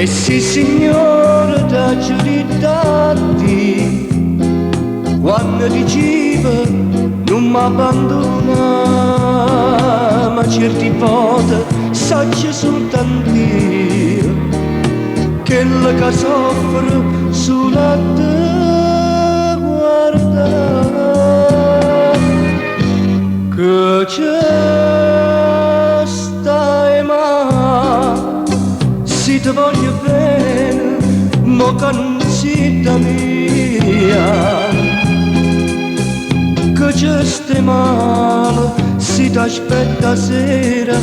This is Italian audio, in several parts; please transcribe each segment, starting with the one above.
E sì signore da giudicarti quando diceva non mi abbandona, ma certi volte saggio soltanto io che la che soffre sulla te guarda, che c'è stai ma si ti voglio bene mo cancita mia, che c'è stai male si ti aspetta sera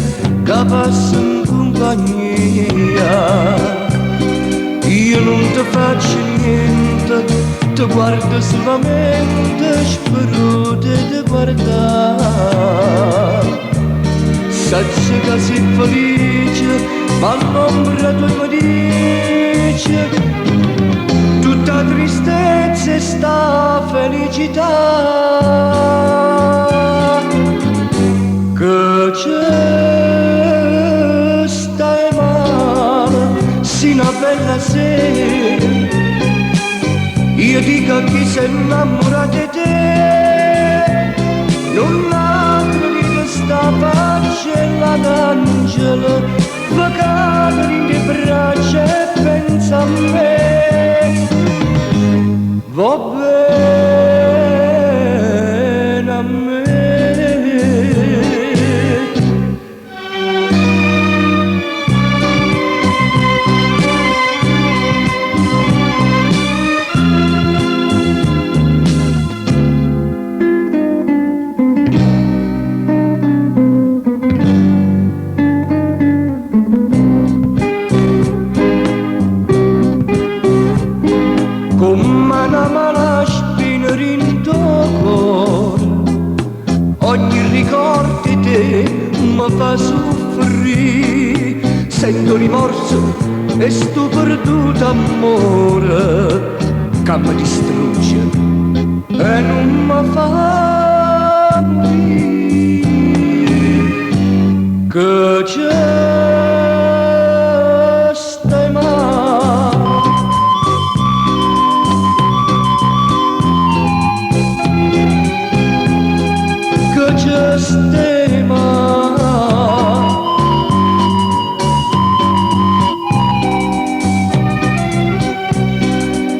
che passa in compagnia. Io non ti faccio niente, ti guardo solamente, spero di te guardare. Sacci che sei felice, ma l'ombra tua mi dice tutta tristezza e sta felicità. Che c'è stai male, si una bella sera, io dico chi si innamora di te, non ha capito sta faccella d'angelo, vagata in le braccia e pensa a me, va bene a me. Come una mala spina in tuo cuore, ogni ricordo di te mi fa soffrire, sento rimorso e sto perduto amore che mi distrugge e non mi fa morire. Che c'è stai male, che c'è stai male,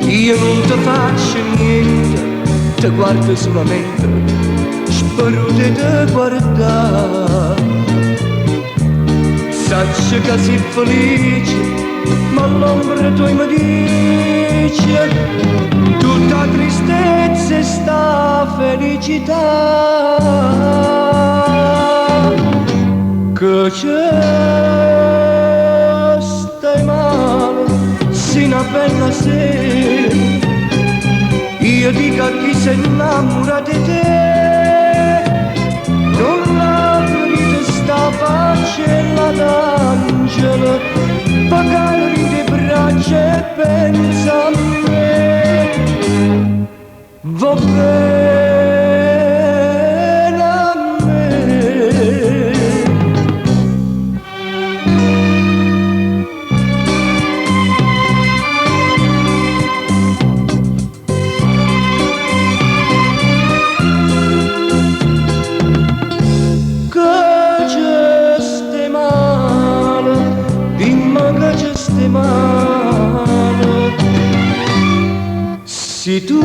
io non ti faccio niente, ti guardo solamente, spero di te guardare. Sacci che sei felice, ma l'ombra tua mi dice tutta tristezza e sta felicità. Che c'è stai male, si una bella sera, io dico a chi si innamora di te, non la capito sta faccella d'angelo, pagare le braccia e pensa a me, va bene a me. Si tu